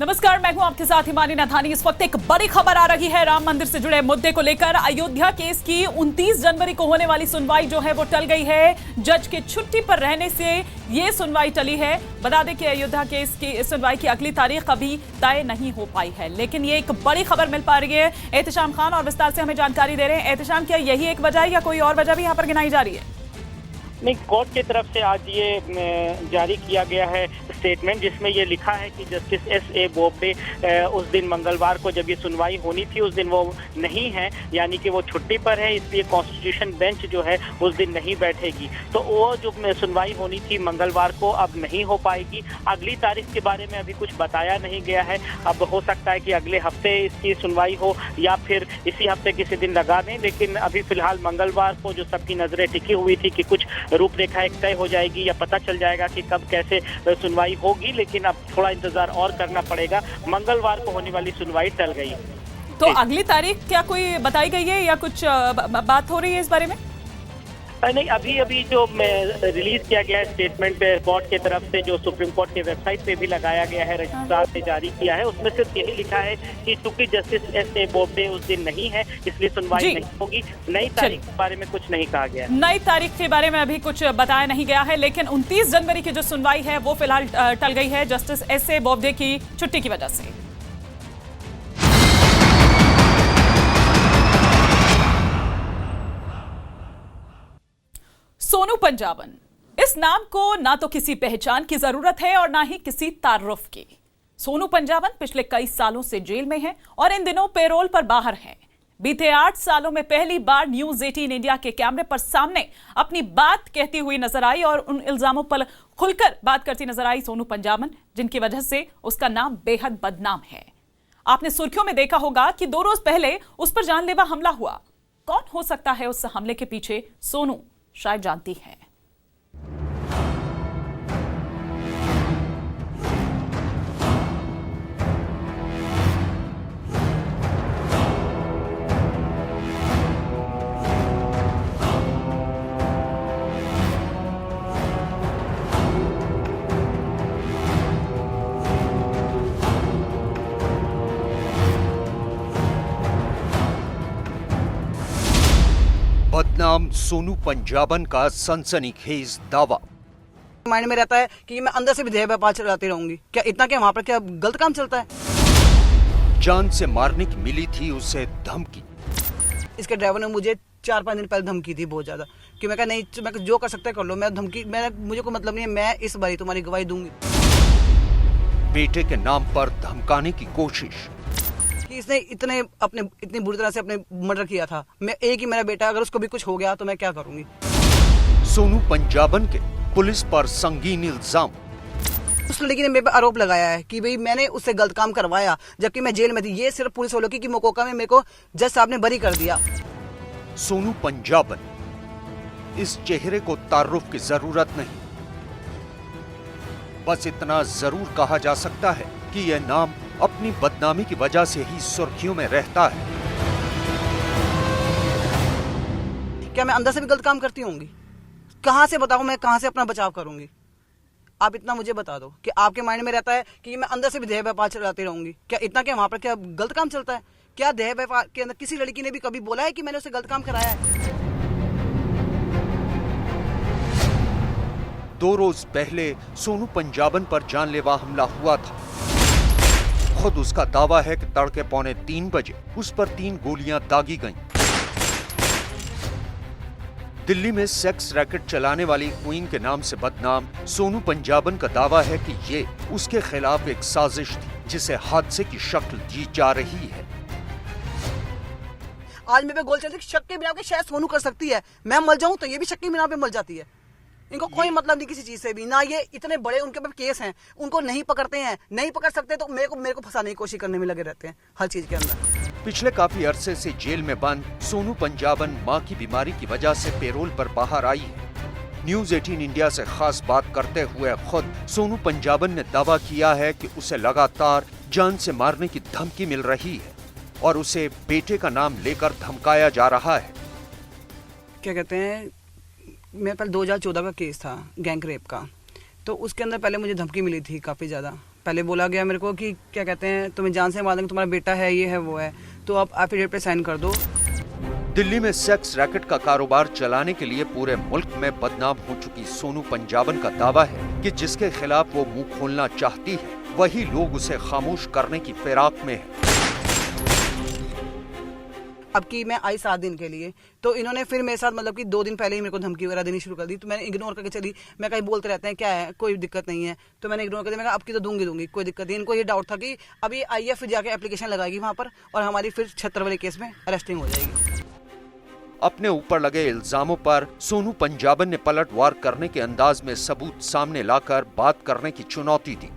नमस्कार, मैं हूं आपके साथ हिमानी नथानी। इस वक्त एक बड़ी खबर आ रही है राम मंदिर से जुड़े मुद्दे को लेकर। अयोध्या केस की 29 जनवरी को होने वाली सुनवाई जो है वो टल गई है। जज के छुट्टी पर रहने से ये सुनवाई टली है। बता दें कि अयोध्या केस की सुनवाई की अगली तारीख अभी तय नहीं हो पाई है, लेकिन ये एक बड़ी खबर मिल पा रही है। एहतिशाम खान और विस्तार से हमें जानकारी दे रहे हैं। एहतिशाम, क्या यही एक वजह है या कोई और वजह भी यहाँ पर गिनाई जा रही है? नहीं, कोर्ट की तरफ से आज ये जारी किया गया है स्टेटमेंट, जिसमें ये लिखा है कि जस्टिस एस.ए. बोबडे उस दिन मंगलवार को जब ये सुनवाई होनी थी उस दिन वो नहीं है, यानी कि वो छुट्टी पर है, इसलिए कॉन्स्टिट्यूशन बेंच जो है उस दिन नहीं बैठेगी। तो वो जो सुनवाई होनी थी मंगलवार को अब नहीं हो पाएगी। अगली तारीख के बारे में अभी कुछ बताया नहीं गया है। अब हो सकता है कि अगले हफ्ते इसकी सुनवाई हो या फिर इसी हफ्ते किसी दिन लगा दें, लेकिन अभी फिलहाल मंगलवार को जो सबकी नजरें टिकी हुई थी कि कुछ रूपरेखा एक तय हो जाएगी या पता चल जाएगा कि कब कैसे सुनवाई होगी, लेकिन अब थोड़ा इंतजार और करना पड़ेगा। मंगलवार को होने वाली सुनवाई टल गई। तो अगली तारीख क्या कोई बताई गई है या कुछ बात हो रही है इस बारे में? नहीं, अभी जो रिलीज किया गया है स्टेटमेंट कोर्ट की तरफ से, जो सुप्रीम कोर्ट की वेबसाइट पे भी लगाया गया है, रजिस्ट्रार ने जारी किया है, उसमें सिर्फ यही लिखा है कि चूंकि जस्टिस एस.ए. बोबडे उस दिन नहीं है इसलिए सुनवाई नहीं होगी। नई तारीख के बारे में कुछ नहीं कहा गया है। नई तारीख के बारे में अभी कुछ बताया नहीं गया है, लेकिन 29 जनवरी की जो सुनवाई है वो फिलहाल टल गई है जस्टिस एस.ए. बोबडे की छुट्टी की वजह से। सोनू पंजाबन, इस नाम को ना तो किसी पहचान की जरूरत है और ना ही किसी तारुफ की। सोनू पंजाबन पिछले कई सालों से जेल में हैं और इन दिनों पेरोल पर बाहर हैं। बीते 8 सालों में पहली बार न्यूज 18 इंडिया के कैमरे पर सामने अपनी बात कहती हुई नजर आई और उन इल्जामों पर खुलकर बात करती नजर आई सोनू पंजाबन, जिनकी वजह से उसका नाम बेहद बदनाम है। आपने सुर्खियों में देखा होगा कि 2 रोज पहले उस पर जानलेवा हमला हुआ। कौन हो सकता है उस हमले के पीछे, सोनू शायद जानती है। बदनाम सोनू पंजाबन का सनसनीखेज दावा। माइंड में रहता है कि मैं अंदर से भी देह व्यापार चलाती रहूंगी। क्या इतना क्या वहाँ पर क्या गलत काम चलता है? जान से मारने की मिली थी उसे धमकी। इसके ड्राइवर ने मुझे 4-5 दिन पहले धमकी दी बहुत ज्यादा कि मैं कहा नहीं, मैं जो कर सकता है कर लो, मैं धमकी मुझे कोई मतलब नहीं है, मैं इस बारी तुम्हारी गवाही दूंगी। बेटे के नाम पर धमकाने की कोशिश। इसने इतनी बुरी तरह से अपने मर्डर किया था। मैं एक ही मेरा बेटा, अगर उसको भी कुछ हो गया तो मैं क्या करूंगी? सोनू पंजाबन के पुलिस पर संगीन इल्जाम। उस लड़की ने मेरे पर आरोप लगाया है कि भाई मैंने उससे गलत काम करवाया जबकि मैं जेल में थी। ये सिर्फ पुलिस वालों की मोकोका में मेरे को जज साहब ने बरी कर दिया। सोनू पंजाबन, इस चेहरे को तारुफ की जरूरत नहीं, बस इतना जरूर कहा जा सकता है कि यह नाम अपनी बदनामी की वजह से ही सुर्खियों में रहता है। क्या मैं अंदर से भी गलत काम करती होंगी? कहां से बताऊं, मैं कहां से अपना बचाव करूंगी? आप इतना मुझे बता दो कि आपके माइंड में रहता है कि मैं अंदर से भी देह व्यापार चलाती रहूंगी। क्या इतना क्या वहां पर क्या गलत काम चलता है? क्या देह व्यापार के अंदर किसी लड़की ने भी कभी बोला है कि मैंने उसे गलत काम कराया है? 2 रोज पहले सोनू पंजाबन पर जानलेवा हमला हुआ था। खुद उसका दावा है कि तड़के 2:45 बजे उस पर 3 गोलियां दागी गईं। दिल्ली में सेक्स रैकेट चलाने वाली क्वीन के नाम से बदनाम सोनू पंजाबन का दावा है कि ये उसके खिलाफ एक साजिश थी जिसे हादसे की शक्ल दी जा रही है। आज मेरे पे गोल चलती, शक के बिना पे शायद सोनू कर सकती है। मैं मर जाऊं तो ये भी शक के बिना पे मर जाती है। इनको कोई मतलब नहीं किसी चीज से भी। ना ये इतने बड़े उनके पास केस हैं, उनको नहीं पकड़ते हैं, नहीं पकड़ सकते तो मेरे को फंसाने की कोशिश करने में लगे रहते हैं हर चीज के अंदर। पिछले काफी अरसे से जेल में बंद सोनू पंजाबन मां की बीमारी की वजह से पेरोल पर बाहर आई है। न्यूज 18 इंडिया से खास बात करते हुए खुद सोनू पंजाबन ने दावा किया है कि उसे लगातार जान से मारने की धमकी मिल रही है और उसे बेटे का नाम लेकर धमकाया जा रहा है। क्या कहते हैं, मेरे पास 2014 का केस था गैंग रेप का, तो उसके अंदर पहले मुझे धमकी मिली थी काफ़ी ज़्यादा। पहले बोला गया मेरे को कि क्या कहते हैं, तुम्हें जान से मार देंगे, तुम्हारा बेटा है, ये है वो है, तो आप एफिडेविट पे साइन कर दो। दिल्ली में सेक्स रैकेट का कारोबार चलाने के लिए पूरे मुल्क में बदनाम हो चुकी सोनू पंजाबन का दावा है कि जिसके खिलाफ वो मुंह खोलना चाहती है वही लोग उसे खामोश करने की फिराक में है। अब कि मैं आई 7 दिन के लिए, तो इन्होंने फिर मेरे साथ मतलब कि 2 दिन पहले ही मेरे को धमकी वगैरह देनी शुरू कर दी। तो मैंने इग्नोर करके चली। मैं कहीं बोलते रहते हैं क्या है, कोई दिक्कत नहीं है, तो मैंने इग्नोर कर दिया। मैं कहा अब की तो दूंगी, कोई दिक्कत नहीं। इनको ये डाउट था कि अभी आई है, फिर जाके एप्लीकेशन लगाएगी वहाँ पर और हमारी फिर 76 वाले केस में अरेस्टिंग हो जाएगी। अपने ऊपर लगे इल्जामों पर सोनू पंजाबन ने पलटवार करने के अंदाज में सबूत सामने लाकर बात करने की चुनौती दी।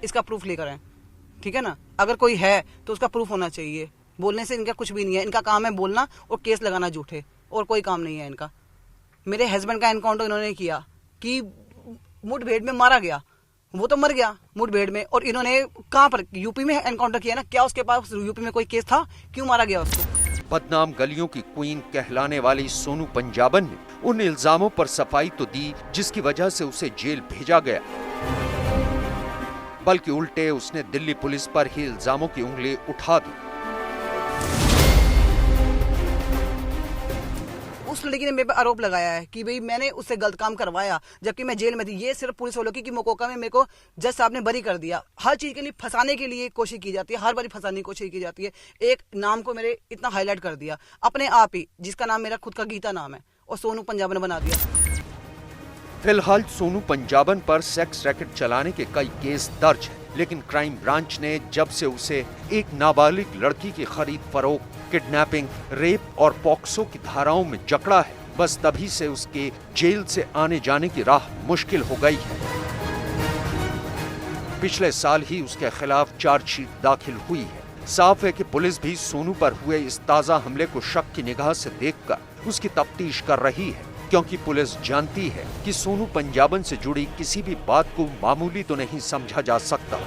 इसका प्रूफ लेकर आए, ठीक है ना? अगर कोई है तो उसका प्रूफ होना चाहिए। बोलने से इनका कुछ भी नहीं है, इनका काम है बोलना और केस लगाना झूठे, और कोई काम नहीं है इनका। मेरे हस्बैंड का एनकाउंटर इन्होंने किया कि मुठभेड़ में मारा गया, वो तो मर गया मुठभेड़ में, और इन्होंने कहाँ पर, यूपी में एनकाउंटर किया ना। क्या उसके पास यूपी में कोई केस था? क्यों मारा गया उसको? बदनाम गलियों की क्वीन कहलाने वाली सोनू पंजाबन ने उन इल्जामों पर सफाई तो दी जिसकी वजह से उसे जेल भेजा गया, बल्कि उल्टे उसने दिल्ली पुलिस पर ही इल्जामों की उंगली उठा दी। उस लड़की ने मेरे पे आरोप लगाया है कि भाई मैंने उससे गलत काम करवाया, जबकि मैं जेल में थी। ये सिर्फ पुलिस वालों की मोकोका में मेरे को जज साहब ने बरी कर दिया। हर चीज के लिए फंसाने के लिए कोशिश की जाती है, हर बारी फंसाने की कोशिश की जाती है। एक नाम को मेरे इतना हाईलाइट कर दिया अपने आप ही, जिसका नाम मेरा खुद का गीता नाम है, और सोनू पंजाबन बना दिया। फिलहाल सोनू पंजाबन पर सेक्स रैकेट चलाने के कई केस दर्ज हैं, लेकिन क्राइम ब्रांच ने जब से उसे एक नाबालिग लड़की की खरीद फरोख्त, किडनैपिंग, रेप और पॉक्सो की धाराओं में जकड़ा है, बस तभी से उसके जेल से आने जाने की राह मुश्किल हो गई है। पिछले साल ही उसके खिलाफ चार्जशीट दाखिल हुई है। साफ है कि पुलिस भी सोनू पर हुए इस ताजा हमले को शक की निगाह से देखकर उसकी तफ्तीश कर रही है, क्योंकि पुलिस जानती है कि सोनू पंजाबन से जुड़ी किसी भी बात को मामूली तो नहीं समझा जा सकता।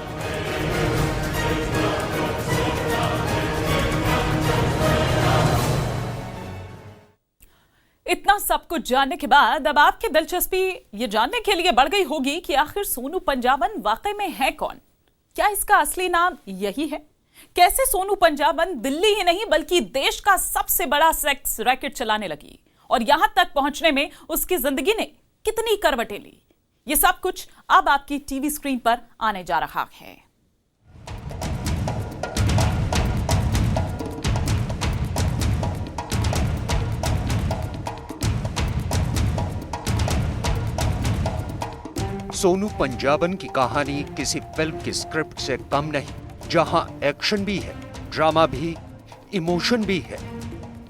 इतना सब कुछ जानने के बाद अब आपकी दिलचस्पी ये जानने के लिए बढ़ गई होगी कि आखिर सोनू पंजाबन वाकई में है कौन? क्या इसका असली नाम यही है? कैसे सोनू पंजाबन दिल्ली ही नहीं बल्कि देश का सबसे बड़ा सेक्स रैकेट चलाने लगी, और यहां तक पहुंचने में उसकी जिंदगी ने कितनी करवटें ली? ये सब कुछ अब आपकी टीवी स्क्रीन पर आने जा रहा है। सोनू पंजाबन की कहानी किसी फिल्म की स्क्रिप्ट से कम नहीं, जहां एक्शन भी है, ड्रामा भी, इमोशन भी है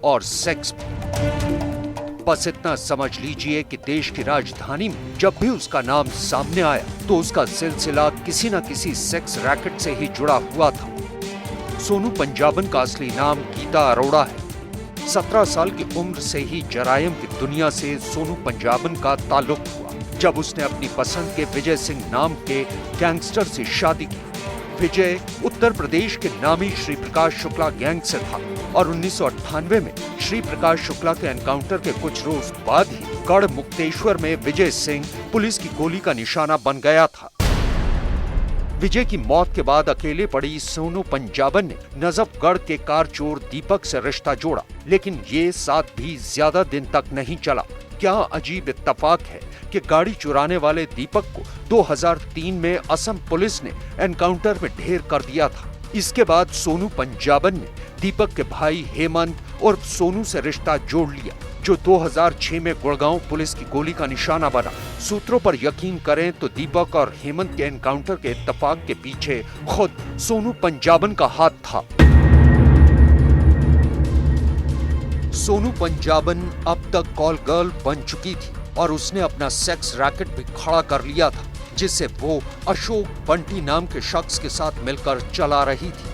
और सेक्स भी। बस इतना समझ लीजिए कि देश की राजधानी में जब भी उसका नाम सामने आया तो उसका सिलसिला किसी न किसी सेक्स रैकेट से ही जुड़ा हुआ था। सोनू पंजाबन का असली नाम गीता अरोड़ा है। 17 साल की उम्र से ही जरायम की दुनिया से सोनू पंजाबन का ताल्लुक हुआ, जब उसने अपनी पसंद के विजय सिंह नाम के गैंगस्टर से शादी की। विजय उत्तर प्रदेश के नामी श्री प्रकाश शुक्ला गैंग से था और 1998 में श्री प्रकाश शुक्ला के एनकाउंटर के कुछ रोज बाद ही गढ़ मुक्तेश्वर में विजय सिंह पुलिस की गोली का निशाना बन गया था। विजय की मौत के बाद अकेले पड़ी सोनू पंजाबन ने नजफगढ़ के कार चोर दीपक से रिश्ता जोड़ा, लेकिन ये साथ भी ज्यादा दिन तक नहीं चला। क्या अजीब इत्तेफाक है कि गाड़ी चुराने वाले दीपक को 2003 में असम पुलिस ने एनकाउंटर में ढेर कर दिया था। इसके बाद सोनू पंजाबन ने दीपक के भाई हेमंत और सोनू से रिश्ता जोड़ लिया, जो 2006 में गुड़गांव पुलिस की गोली का निशाना बना। सूत्रों पर यकीन करें तो दीपक और हेमंत के एनकाउंटर के इत्तेफाक के पीछे खुद सोनू पंजाबन का हाथ था। सोनू पंजाबन अब तक कॉल गर्ल बन चुकी थी और उसने अपना सेक्स रैकेट भी खड़ा कर लिया था, जिसे वो अशोक बंटी नाम के शख्स के साथ मिलकर चला रही थी।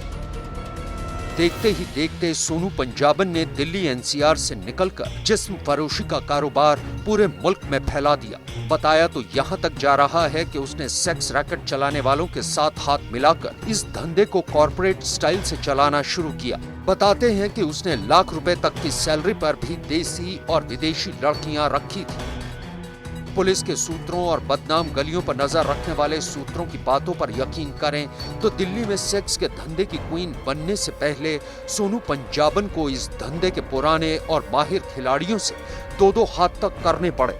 देखते ही देखते सोनू पंजाबन ने दिल्ली एनसीआर से निकलकर जिस्म फरोशी का कारोबार पूरे मुल्क में फैला दिया। बताया तो यहाँ तक जा रहा है कि उसने सेक्स रैकेट चलाने वालों के साथ हाथ मिलाकर इस धंधे को कॉर्पोरेट स्टाइल से चलाना शुरू किया। बताते हैं कि उसने लाख रुपए तक की सैलरी पर भी देसी और विदेशी लड़कियां रखी थी। पुलिस के सूत्रों और बदनाम गलियों पर नजर रखने वाले सूत्रों की बातों पर यकीन करें तो दिल्ली में सेक्स के धंधे की क्वीन बनने से पहले सोनू पंजाबन को इस धंधे के पुराने और माहिर खिलाड़ियों से दो हाथ तक करने पड़े।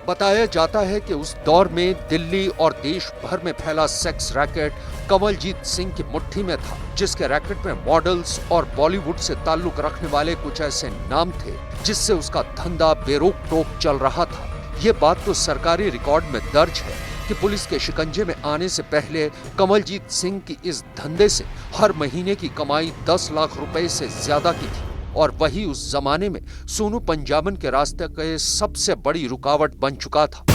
बताया जाता है कि उस दौर में दिल्ली और देश भर में फैला सेक्स रैकेट कमलजीत सिंह की मुट्ठी में था, जिसके रैकेट में मॉडल्स और बॉलीवुड से ताल्लुक रखने वाले कुछ ऐसे नाम थे जिससे उसका धंधा बेरोक टोक चल रहा था। ये बात तो सरकारी रिकॉर्ड में दर्ज है कि पुलिस के शिकंजे में आने से पहले कमलजीत सिंह की इस धंधे से हर महीने की कमाई 10 लाख रुपए से ज्यादा की थी और वही उस जमाने में सोनू पंजाबन के रास्ते के सबसे बड़ी रुकावट बन चुका था।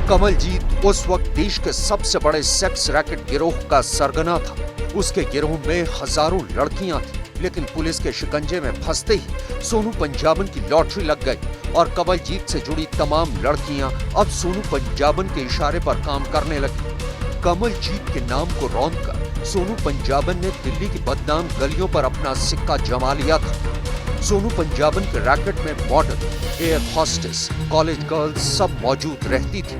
कमलजीत उस वक्त देश के सबसे बड़े सेक्स रैकेट गिरोह का सरगना था। उसके गिरोह में हजारों लड़कियां थी, लेकिन पुलिस के शिकंजे में फंसते ही सोनू पंजाबन की लॉटरी लग गई और कमलजीत से जुड़ी तमाम लड़कियां अब सोनू पंजाबन के इशारे पर काम करने लगी। कमलजीत के नाम को रौंद कर सोनू पंजाबन ने दिल्ली की बदनाम गलियों पर अपना सिक्का जमा लिया था। सोनू पंजाबन के रैकेट में model, air hostess, college girls सब मौजूद रहती थी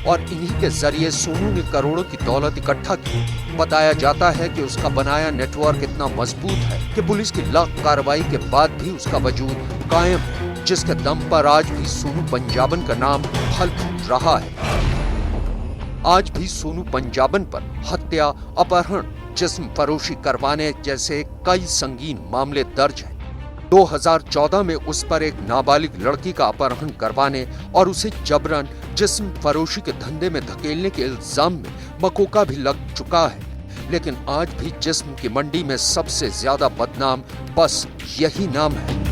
और इन्हीं के जरिए सोनू ने करोड़ों की दौलत इकट्ठा की। बताया जाता है कि उसका बनाया नेटवर्क इतना मजबूत है कि पुलिस की लाख कार्रवाई के बाद भी उसका वजूद कायम है, जिसके दम पर आज भी सोनू पंजाबन का नाम फल फूट रहा है। आज भी सोनू पंजाबन पर हत्या, अपहरण, जिस्म फरोशी करवाने जैसे कई संगीन मामले दर्ज हैं। 2014 में उस पर एक नाबालिग लड़की का अपहरण करवाने और उसे जबरन जिस्म फरोशी के धंधे में धकेलने के इल्जाम में मकोका भी लग चुका है। लेकिन आज भी जिस्म की मंडी में सबसे ज्यादा बदनाम बस यही नाम है।